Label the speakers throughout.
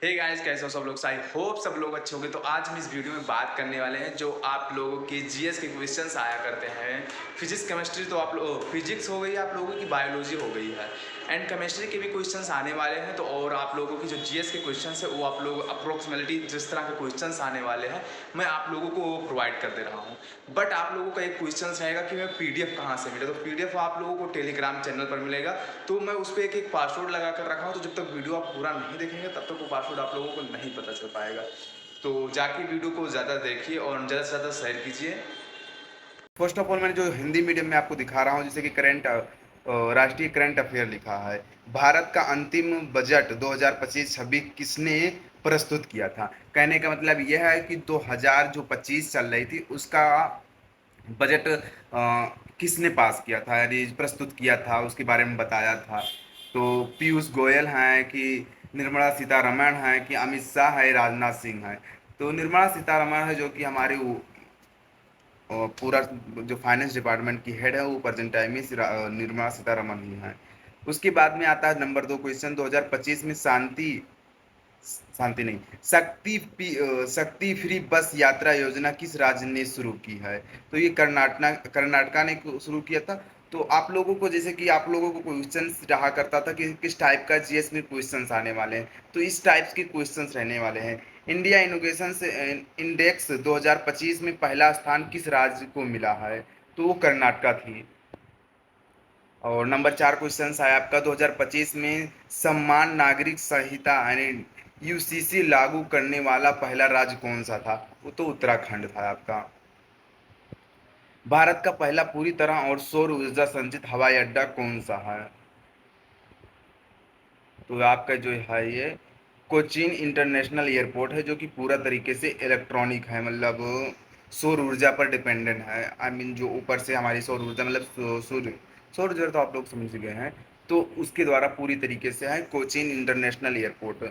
Speaker 1: Hey guys, कैसे हो सब लोग। आई होप सब लोग अच्छे होंगे। तो आज हम इस वीडियो में बात करने वाले हैं जो आप लोगों के जीएस के क्वेश्चंस आया करते हैं। फिजिक्स केमिस्ट्री तो आप लोग फिजिक्स हो गई, आप लोगों की बायोलॉजी हो गई है, एंड केमिस्ट्री के भी क्वेश्चंस आने वाले हैं। तो और आप लोगों की जो जीएस के क्वेश्चंस है वो आप लोग अप्रोक्सीमेटली जिस तरह के क्वेश्चंस आने वाले हैं मैं आप लोगों को वो प्रोवाइड कर दे रहा हूँ। बट आप लोगों का एक क्वेश्चन रहेगा कि मैं पीडीएफ कहाँ से मिले। तो पीडीएफ आप लोगों को टेलीग्राम चैनल पर मिलेगा। तो मैं उस पर एक पासवर्ड लगा कर रखा हूँ, तो जब तक वीडियो आप पूरा नहीं देखेंगे तब तक वो पासवर्ड आप लोगों को नहीं पता चल पाएगा। तो जाके वीडियो को ज़्यादा देखिए और ज़्यादा से ज़्यादा शेयर कीजिए।
Speaker 2: फर्स्ट ऑफ ऑल मैंने जो हिंदी मीडियम में आपको दिखा रहा हूँ जैसे कि राष्ट्रीय करंट अफेयर लिखा है। भारत का अंतिम बजट 2025-26 किसने प्रस्तुत किया था? कहने का मतलब यह है कि 2025 चल रही थी उसका बजट किसने पास किया था, यानी प्रस्तुत किया था, उसके बारे में बताया था। तो पीयूष गोयल हैं कि निर्मला सीतारमण हैं कि अमित शाह है, राजनाथ सिंह है। तो निर्मला सीतारमण है जो कि हमारे और पूरा जो फाइनेंस डिपार्टमेंट की हेड है वो प्रेजेंट टाइम में निर्मला सीतारमण ही है। उसके बाद में आता है नंबर 2 क्वेश्चन। 2025 में शांति शांति नहीं शक्ति फ्री बस यात्रा योजना किस राज्य ने शुरू की है? तो ये कर्नाटका ने शुरू किया था। तो आप लोगों को, जैसे कि आप लोगों को क्वेश्चंस रहा करता था कि किस टाइप का जीएस में क्वेश्चंस आने वाले हैं, तो इस टाइप्स के क्वेश्चंस रहने वाले हैं। इंडिया इनोवेशन इंडेक्स 2025 में पहला स्थान किस राज्य को मिला है? तो वो कर्नाटका थी। और नंबर 4 क्वेश्चन है आपका। 2025 में सम्मान नागरिक संहिता यानी यूसीसी लागू करने वाला पहला राज्य कौन सा था? वो तो उत्तराखंड था आपका। भारत का पहला पूरी तरह और सौर ऊर्जा संचित हवाई अड्डा कौन सा है? तो आपका जो है ये कोचीन इंटरनेशनल एयरपोर्ट है, जो कि पूरा तरीके से इलेक्ट्रॉनिक है, मतलब सौर ऊर्जा पर डिपेंडेंट है। आई मीन जो ऊपर से हमारी सौर ऊर्जा, मतलब सूर्य, सौर ऊर्जा तो आप लोग समझ गए हैं। तो उसके द्वारा पूरी तरीके से है कोचीन इंटरनेशनल एयरपोर्ट।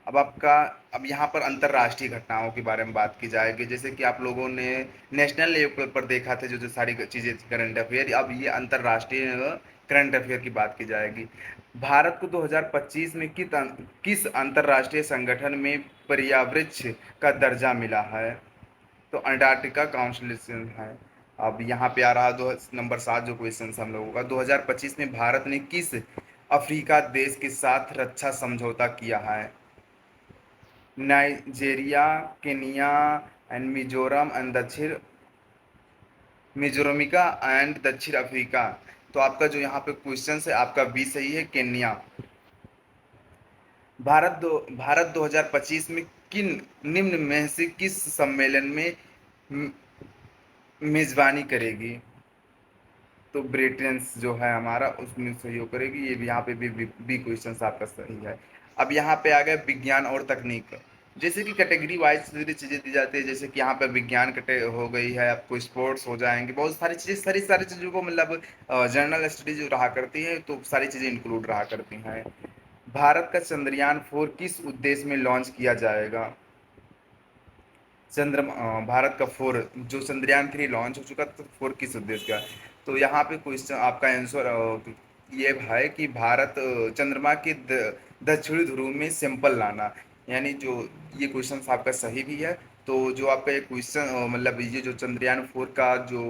Speaker 2: अब आपका, अब यहाँ पर अंतर्राष्ट्रीय घटनाओं के बारे में बात की जाएगी। जैसे कि आप लोगों ने नेशनल लेवल पर देखा था जो जो सारी चीज़ें थी करंट अफेयर, अब ये अंतर्राष्ट्रीय करंट अफेयर की बात की जाएगी। भारत को 2025 में किस अंतर्राष्ट्रीय संगठन में पर्यावृक्ष का दर्जा मिला है? तो अंटार्कटिका काउंसिल है। अब यहाँ पे आ रहा दो नंबर 7 जो क्वेश्चन हम लोगों का। 2025 में भारत ने किस अफ्रीका देश के साथ रक्षा समझौता किया है? Nigeria, Kenya and Mizoram and दक्षिण मिजोरमिका एंड दक्षिण अफ्रीका। तो आपका जो यहाँ पे क्वेश्चन है आपका बी सही है, केन्या। भारत 2025 में किन निम्न में से किस सम्मेलन में म- मेजबानी करेगी? तो ब्रिटेन जो है हमारा उसमें सहयोग करेगी। ये भी यहाँ पे भी क्वेश्चन आपका सही है। अब यहाँ पे आ गया विज्ञान और तकनीक। जैसे कि कैटेगरी वाइज सारी चीज़ें दी जाती है, जैसे कि यहाँ पे विज्ञान कटे हो गई है, आपको स्पोर्ट्स हो जाएंगे, बहुत सारी चीज़ें, सारी सारी चीज़ों को मतलब जनरल स्टडी जो रहा करती है तो सारी चीज़ें इंक्लूड रहा करती हैं। भारत का चंद्रयान 4 किस उद्देश्य में लॉन्च किया जाएगा? भारत का 4 जो चंद्रयान 3 लॉन्च हो चुका था, तो 4 किस उद्देश्य का? तो यहाँ पे क्वेश्चन आपका आंसर ये है कि भारत चंद्रमा के दक्षिणी ध्रुव में सैंपल लाना, यानी जो ये क्वेश्चन आपका सही भी है। तो जो आपका ये क्वेश्चन मतलब ये जो चंद्रयान 4 का जो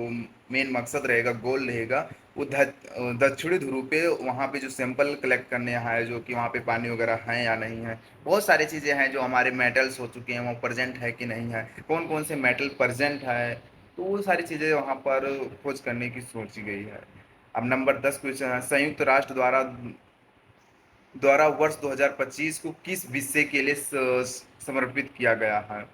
Speaker 2: मेन मकसद रहेगा, गोल रहेगा, वो दक्षिणी ध्रुव पे वहाँ पे जो सैंपल कलेक्ट करने आया है, जो कि वहाँ पे पानी वगैरह है या नहीं है। बहुत सारी चीज़ें हैं जो हमारे मेटल्स हो चुके हैं वो प्रेजेंट है कि नहीं है, कौन कौन से मेटल प्रेजेंट है, तो वो सारी चीज़ें वहाँ पर खोज करने की सोची गई है। अब नंबर 10 क्वेश्चन है। संयुक्त राष्ट्र द्वारा वर्ष 2025 को किस विषय के लिए समर्पित किया गया है?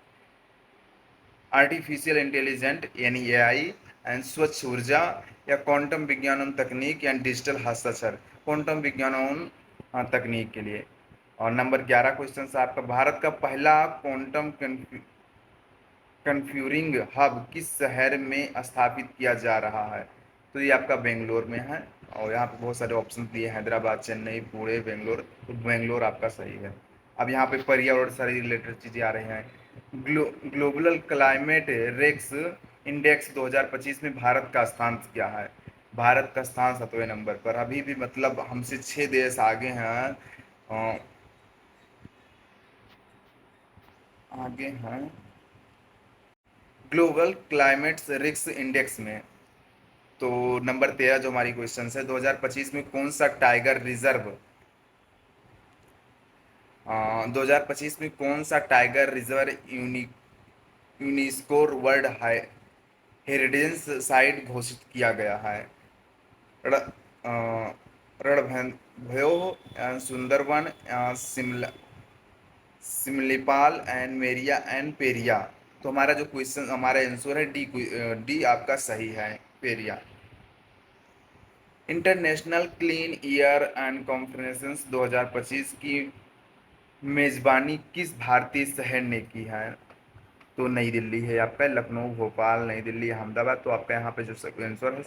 Speaker 2: आर्टिफिशियल इंटेलिजेंट यानी एआई एंड स्वच्छ ऊर्जा, या क्वांटम विज्ञान एवं तकनीक, या डिजिटल हस्ताक्षर। क्वांटम विज्ञान एवं तकनीक के लिए। और नंबर 11 क्वेश्चन है आपका। भारत का पहला क्वांटम कंप्यूटिंग हब किस शहर में स्थापित किया जा रहा है? तो ये आपका बेंगलोर में है। और यहाँ पे बहुत सारे ऑप्शन दिए, हैदराबाद, चेन्नई, पुणे, बेंगलोर। तो बेंगलोर आपका सही है। अब यहाँ पे पर्यावरण सारी रिलेटेड चीज़ें आ रही हैं। ग्लोबल क्लाइमेट रेक्स इंडेक्स 2025 में भारत का स्थान क्या है? भारत का स्थान 7वें नंबर पर। अभी भी मतलब हमसे 6 देश आगे हैं। आगे हैं ग्लोबल क्लाइमेट रिस्क इंडेक्स में। तो नंबर 13 जो हमारी क्वेश्चन है, 2025 में कौन सा टाइगर रिजर्व 2025 में कौन सा tiger reserve UNESCO world heritage site घोषित किया गया है? रण रणभयो, सुंदरवन, शिमला, सिमलीपाल एंड मेरिया एंड पेरिया। तो हमारा जो क्वेश्चन, हमारा आंसर है डी। डी आपका सही है, पेरिया। International clean air and conference 2025 की मेजबानी किस भारतीय शहर ने की है? तो नई दिल्ली है आपका। लखनऊ, भोपाल, नई दिल्ली, अहमदाबाद। तो आपका यहाँ पे जो आंसर है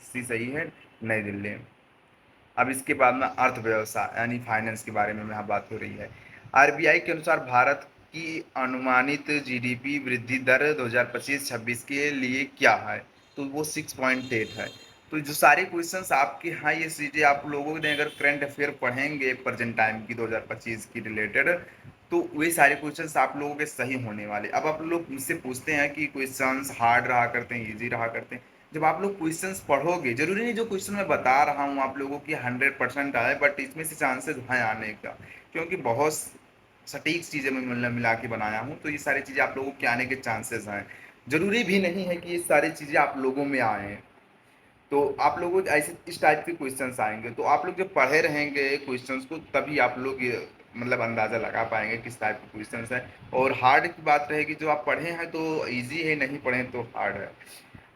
Speaker 2: सी सही है, नई दिल्ली। अब इसके बाद में अर्थव्यवस्था यानी फाइनेंस के बारे में यहाँ बात हो रही है। आरबीआई के अनुसार भारत की अनुमानित जीडीपी वृद्धि दर 2025-26 के लिए क्या है? तो वो 6.8 है। तो जो सारे क्वेश्चंस आपके यहाँ ये चीज़ें आप लोगों ने अगर करंट अफेयर पढ़ेंगे प्रेजेंट टाइम की 2025 की रिलेटेड, तो वही सारे क्वेश्चंस आप लोगों के सही होने वाले। अब आप लोग मुझसे पूछते हैं कि क्वेश्चंस हार्ड रहा करते हैं, इजी रहा करते हैं। जब आप लोग क्वेश्चंस पढ़ोगे, जरूरी नहीं जो क्वेश्चन मैं बता रहा हूँ आप लोगों की 100% आए, बट इसमें से चांसेस हैं आने का, क्योंकि बहुत सटीक चीज़ें मैं मिला के बनाया हूँ। तो ये सारी चीज़ें आप लोगों के आने के चांसेस हैं। जरूरी भी नहीं है कि ये सारी चीज़ें आप लोगों में आए। तो आप लोगों ऐसे इस टाइप के क्वेश्चंस आएंगे, तो आप लोग जब पढ़े रहेंगे क्वेश्चंस को, तभी आप लोग ये मतलब अंदाज़ा लगा पाएंगे किस टाइप के क्वेश्चंस हैं। और हार्ड की बात रहेगी, जो आप पढ़े हैं तो इजी है, नहीं पढ़े तो हार्ड है।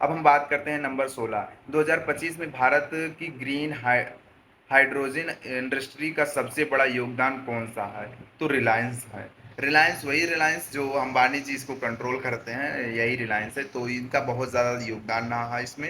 Speaker 2: अब हम बात करते हैं नंबर 16। 2025 में भारत की ग्रीन हाइड्रोजन इंडस्ट्री का सबसे बड़ा योगदान कौन सा है? तो रिलायंस है। रिलायंस, वही रिलायंस जो अंबानी जी इसको कंट्रोल करते हैं, यही रिलायंस है। तो इनका बहुत ज़्यादा योगदान रहा है इसमें।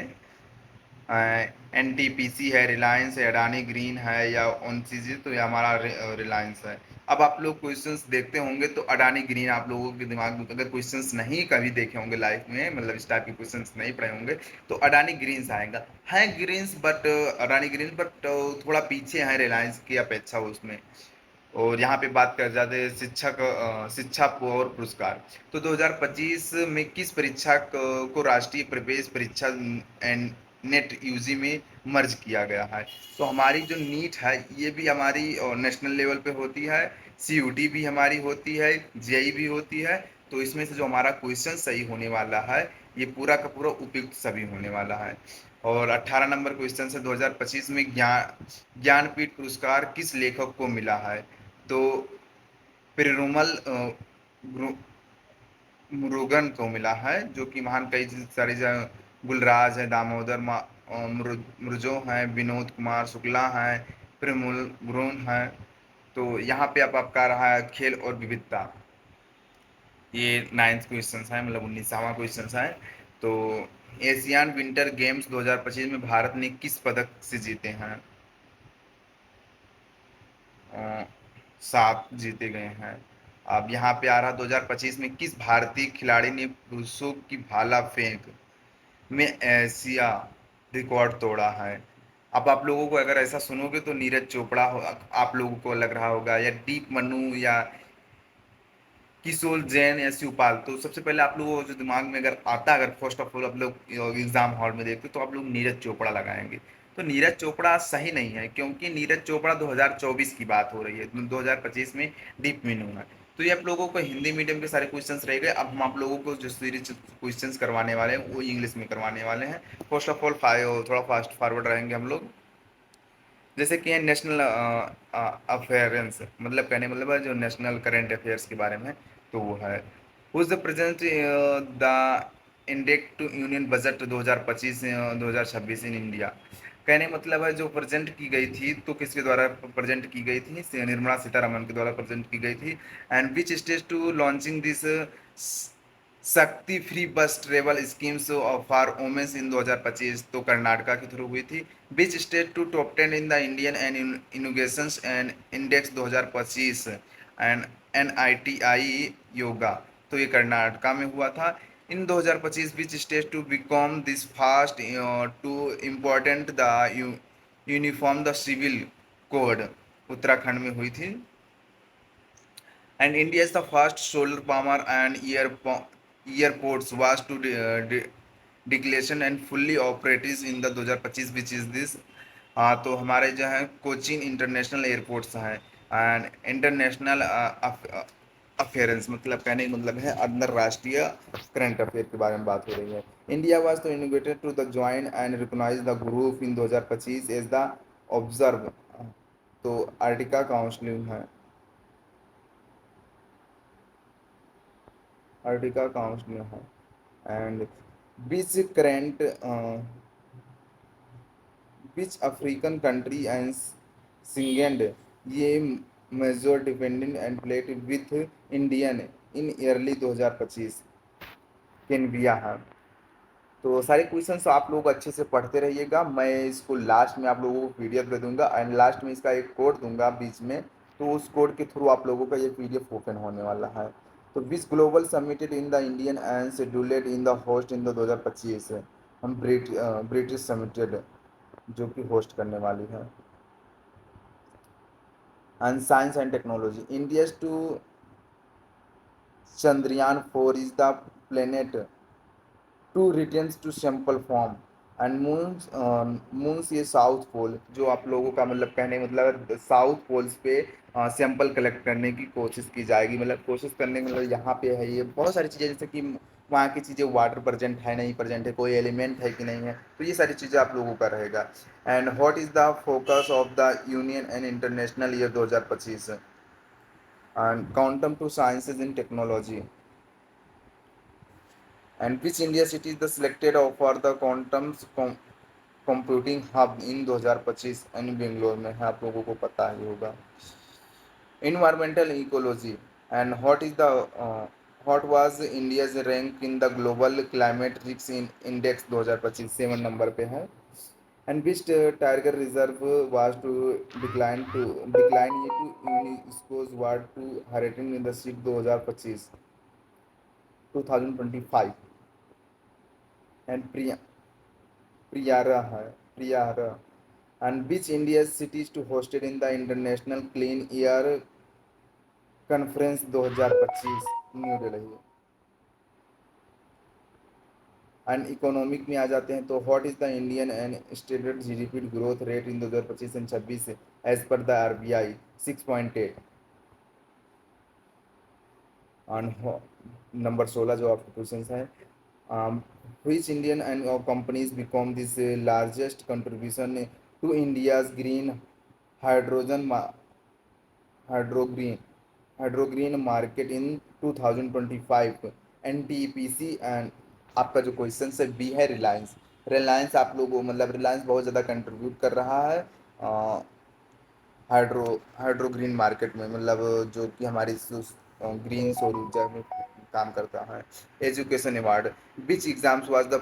Speaker 2: एनटीपीसी है, रिलायंस है, अडानी ग्रीन है, या उन चीज़ें, तो ये हमारा रिलायंस है। अब आप लोग क्वेश्चंस देखते होंगे तो अडानी ग्रीन आप लोगों के दिमाग में, अगर क्वेश्चंस नहीं कभी देखे होंगे लाइफ में, मतलब इस टाइप के क्वेश्चंस नहीं पढ़े होंगे, तो अडानी ग्रीन्स आएगा। है greens, but Adani green but थोड़ा पीछे है रिलायंस की अपेक्षा उसमें। और यहाँ पे बात कर जाते हैं शिक्षा और पुरस्कार। तो 2025 में किस परीक्षा को राष्ट्रीय प्रवेश परीक्षा एंड नेट यूजी में मर्ज किया गया है? तो हमारी जो नीट है ये भी हमारी नेशनल लेवल पे होती है, सीयूटी भी हमारी होती है, जेई भी होती है। तो इसमें से जो हमारा क्वेश्चन सही होने वाला है, ये पूरा का पूरा उपयुक्त सभी होने वाला है। और 18 नंबर क्वेश्चन से 2025 में ज्ञानपीठ पुरस्कार किस लेखक को मिला है? तो पेरुमल मुरुगन को मिला है, जो कि महान कई सारी गुलराज है, दामोदर मुर्जो हैं, विनोद कुमार शुक्ला हैं, पेरुमल मुरुगन हैं। तो यहाँ पे अब आपका रहा है खेल और विविधता। ये 9th क्वेश्चन है, मतलब 19वां क्वेश्चन है। तो एशियान विंटर गेम्स 2025 में भारत ने किस पदक से जीते हैं? 7 जीते गए हैं। अब यहाँ पे आ रहा 2025 में किस भारतीय खिलाड़ी ने पुरुषों की भाला फेंक में एशिया रिकॉर्ड तोड़ा है? अब आप लोगों को अगर ऐसा सुनोगे तो नीरज चोपड़ा हो, आप लोगों को लग रहा होगा, या दीप मनु, या किशोर जैन, या शिवपाल। तो सबसे पहले आप लोगों को जो दिमाग में अगर आता है, अगर फर्स्ट ऑफ ऑल आप लोग एग्जाम हॉल में देखते तो आप लोग नीरज चोपड़ा लगाएंगे। तो नीरज चोपड़ा सही नहीं है, क्योंकि नीरज चोपड़ा 2024 की बात हो रही है, 2025 में डीप मीनू है। तो ये आप लोगों को हिंदी मीडियम के सारे क्वेश्चंस रह गए। अब हम आप लोगों को जो सीरीज क्वेश्चंस करवाने वाले हैं वो इंग्लिश में करवाने वाले हैं। फर्स्ट ऑफ ऑल थोड़ा फास्ट फॉरवर्ड रहेंगे हम लोग। जैसे कि नेशनल अफेयर्स, मतलब कहने मतलब है जो नेशनल करंट अफेयर्स के बारे में। तो वो है who is the present the index to union budget 2025 2026 in India. कहने मतलब है जो प्रेजेंट की गई थी, तो किसके द्वारा प्रेजेंट की गई थी? निर्मला सीतारमन के द्वारा प्रेजेंट की गई थी। And which stage to launching this Shakti free bus travel schemes for womens in 2025। तो कर्नाटका के थ्रू हुई थी। Which state to top 10 in the Indian and innovation and index 2025 and NITI योगा। तो ये कर्नाटका में हुआ था। In 2025 which state to become this fast to important the uniform the civil code. Uttarakhand में हुई थी। And India is the first solar power and airports was to declaration and fully operates in the 2025 which is this। हाँ, तो हमारे जो है Cochin international airports हैं and international अफेयरेंस, मतलब कहने का मतलब है अंतरराष्ट्रीय करंट अफेयर के बारे में बात हो रही है। India was to innovated to the join and recognize the group in 2025 as the observe, तो आर्टिका काउंसिल है, आर्टिका काउंसिल है। And beach current which African country and Singend ये major dependent and plate with Indian in early 2025 केन्विया है। तो सारे questions आप लोग अच्छे से पढ़ते रहिएगा, मैं इसको लास्ट में आप लोगों को पीडीएफ दे दूंगा एंड लास्ट में इसका एक कोड दूंगा बीच में, तो उस कोड के थ्रू आप लोगों का ये पीडीएफ ओपन होने वाला है। तो which global submitted in the Indian and scheduled in the host in the 2025, हम ब्रिटिश सबमिटेड जो कि होस्ट करने वाली है। And science and technology, India to Chandrayaan-4 is the planet to returns to simple form and moons ये south pole, जो आप लोगों का मतलब कहने का मतलब साउथ पोल्स पे सैंपल कलेक्ट करने की कोशिश की जाएगी, मतलब कोशिश करने का मतलब यहाँ पे है ये बहुत सारी चीज़ें, जैसे कि वहाँ की चीज़ें वाटर प्रेजेंट है नहीं प्रेजेंट है, कोई एलिमेंट है कि नहीं है, तो ये सारी चीज़ें आप लोगों का रहेगा। And what is the focus of the union and international year 2025 and quantum to sciences in technology and which India city is the selected for the quantum computing hub in 2025 and Bangalore में है, आप लोगों को पता ही होगा। Environmental ecology and what is the what was India's rank in the global climate risk in index 2025, 7 number पे है। And which tiger reserve was to decline ये to UNESCO's world to heritage in the seat 2025 2025 and प्रियारा and which India's cities to hosted in the International Clean Air Conference 2025 New Delhi. And economic में आ जाते हैं तो what is the Indian and stated GDP growth rate in 2025 and 26 as per the RBI 6.8। And number 16 जो आपके question है, which Indian and companies become this largest contribution to India's green hydrogen hydrogreen hydrogreen market in 2025 NTPC. And आपका जो question है B है रिलायंस। रिलायंस आप लोगों मतलब रिलायंस बहुत ज़्यादा कंट्रीब्यूट कर रहा है हाइड्रो हाइड्रोग्रीन मार्केट में, मतलब जो कि हमारी ग्रीन सौर ऊर्जा में काम करता है। Education award, which exams was the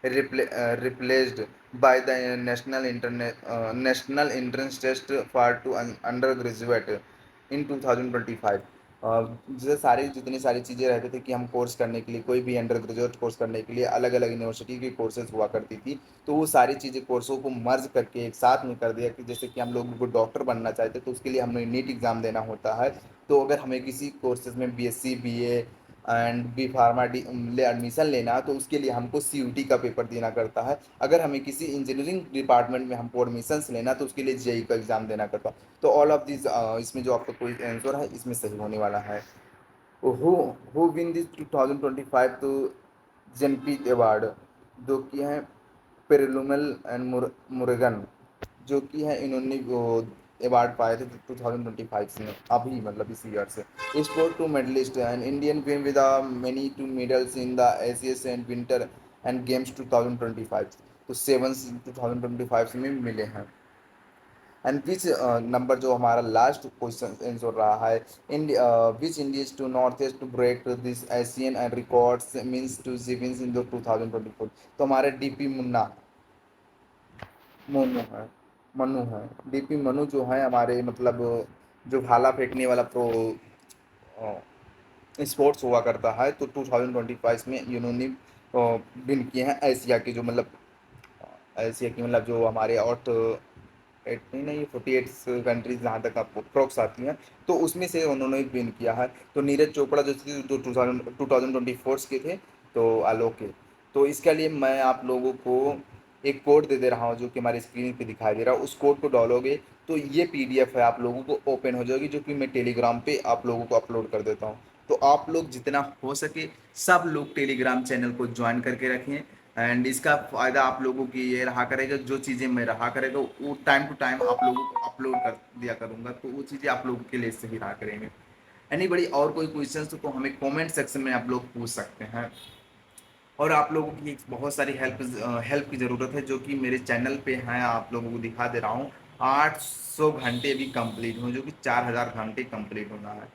Speaker 2: replaced by the national entrance test for to undergraduate in 2025। जैसे सारी जितनी सारी चीज़ें रहती थी कि हम कोर्स करने के लिए कोई भी अंडर ग्रेजुएट कोर्स करने के लिए अलग अलग यूनिवर्सिटी की कोर्सेज हुआ करती थी, तो वो सारी चीज़ें कोर्सों को मर्ज करके एक साथ में कर दिया कि जैसे कि हम लोग को डॉक्टर बनना चाहते तो उसके लिए हमें नीट एग्ज़ाम देना होता है। तो अगर हमें किसी कोर्सेज में BSc BA and B pharma डी ले एडमिशन लेना है तो उसके लिए हमको सीयूटी का पेपर देना करता है। अगर हमें किसी इंजीनियरिंग डिपार्टमेंट में हमको एडमिशन्स लेना तो उसके लिए जेई का एग्ज़ाम देना करता है। तो ऑल ऑफ दिस इसमें जो आपका कोई आंसर है इसमें सही होने वाला है। हु विन दिस 2025 तो जनपीत अवार्ड, जो कि है पेरुमल एंड मुरुगन, जो कि है इन्होंने वो अवार्ड पाए थे 2025 में, अभी मतलब इस ईयर से। Sport to medalist and Indian team with many to medals in the Asian and winter and games 2025, तो 7 2025 में मिले हैं। एंड विच नंबर जो हमारा लास्ट क्वेश्चन आंसर रहा है, which India's to north east to break this Asian and records means to जीविंस in 2024, तो हमारे डीपी मोनू है मनु है। डीपी मनु जो है हमारे मतलब जो भाला फेंकने वाला प्रो स्पोर्ट्स हुआ करता है, तो 2025 में इन्होंने विन किए हैं एशिया की जो मतलब एशिया की मतलब जो हमारे नहीं 48 कंट्रीज जहाँ तक आपको अप्रोक्स आती हैं, तो उसमें से उन्होंने विन किया है। तो नीरज चोपड़ा जो थे जो 2024 के थे, तो आलोक के। तो इसके लिए मैं आप लोगों को एक कोड दे रहा हूँ जो कि हमारी स्क्रीन पे दिखाई दे रहा है। उस कोड को डालोगे तो ये पीडीएफ है आप लोगों को ओपन हो जाएगी, जो कि मैं टेलीग्राम पे आप लोगों को अपलोड कर देता हूँ। तो आप लोग जितना हो सके सब लोग टेलीग्राम चैनल को ज्वाइन करके रखें। एंड इसका फ़ायदा आप लोगों की ये रहा करेगा, जो चीज़ें मैं रहा करेगा वो टाइम टू टाइम आप लोगों को अपलोड कर दिया करूँगा, तो वो चीज़ें आप लोगों के लिए सही रहा करेंगे। एनी बड़ी और कोई क्वेश्चन तो हमें कमेंट सेक्शन में आप लोग पूछ सकते हैं। और आप लोगों की बहुत सारी हेल्प की ज़रूरत है, जो कि मेरे चैनल पे हैं, आप लोगों को दिखा दे रहा हूँ। 800 घंटे अभी कंप्लीट हुए, जो कि 4000 घंटे कंप्लीट होना है।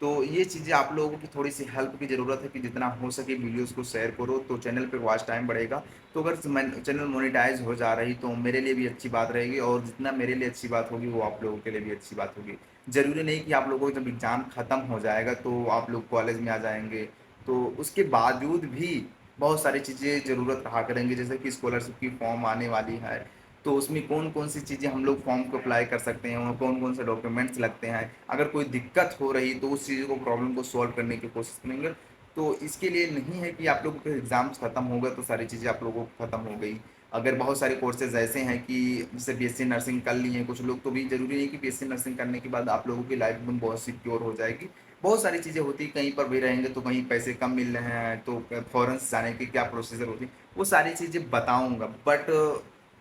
Speaker 2: तो ये चीज़ें आप लोगों की थोड़ी सी हेल्प की ज़रूरत है कि जितना हो सके वीडियोस को शेयर करो, तो चैनल पे वॉच टाइम बढ़ेगा। तो अगर चैनल मोनेटाइज हो जा रही तो मेरे लिए भी अच्छी बात रहेगी, और जितना मेरे लिए अच्छी बात होगी वो आप लोगों के लिए भी अच्छी बात होगी। ज़रूरी नहीं कि आप लोगों को जब एग्ज़ाम ख़त्म हो जाएगा तो आप लोग कॉलेज में आ जाएंगे, तो उसके बावजूद भी बहुत सारी चीज़ें ज़रूरत रहा करेंगी, जैसे कि स्कॉलरशिप की फॉर्म आने वाली है, तो उसमें कौन कौन सी चीज़ें हम लोग फॉर्म को अप्लाई कर सकते हैं और कौन कौन से डॉक्यूमेंट्स लगते हैं। अगर कोई दिक्कत हो रही तो उस चीज़ को प्रॉब्लम को सॉल्व करने की कोशिश करेंगे। तो इसके लिए नहीं है कि आप लोगों के एग्ज़ाम्स ख़त्म हो गए तो सारी चीज़ें आप लोगों को ख़त्म हो गई। अगर बहुत सारे कोर्सेज ऐसे हैं कि जैसे बीएससी नर्सिंग कर ली है कुछ लोग, तो भी ज़रूरी नहीं कि बीएससी नर्सिंग करने के बाद आप लोगों की लाइफ एकदम बहुत सिक्योर हो जाएगी। बहुत सारी चीज़ें होती हैं, कहीं पर भी रहेंगे तो कहीं पैसे कम मिल रहे हैं तो फ़ॉरेन से जाने की क्या प्रोसीजर होती है, वो सारी चीज़ें बताऊँगा, बट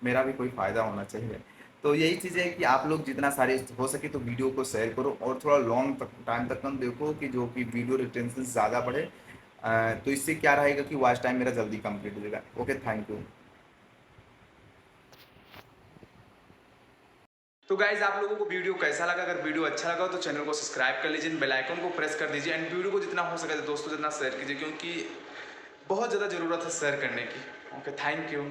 Speaker 2: मेरा भी कोई फ़ायदा होना चाहिए। तो यही चीज़ें है कि आप लोग जितना सारे हो सके तो वीडियो को शेयर करो, और थोड़ा लॉन्ग तक टाइम तक हम देखो कि जो कि वीडियो रिटेंशन ज़्यादा बढ़े। तो इससे क्या रहेगा कि वॉच टाइम मेरा जल्दी कंप्लीट हो जाएगा। Okay, thank you.
Speaker 1: तो गाइज आप लोगों को वीडियो कैसा लगा? अगर वीडियो अच्छा लगा तो चैनल को सब्सक्राइब कर लीजिए, बेल आइकन को प्रेस कर दीजिए, एंड वीडियो को जितना हो सके तो दोस्तों जितना शेयर कीजिए, क्योंकि बहुत ज़्यादा ज़रूरत है शेयर करने की। Okay, thank you.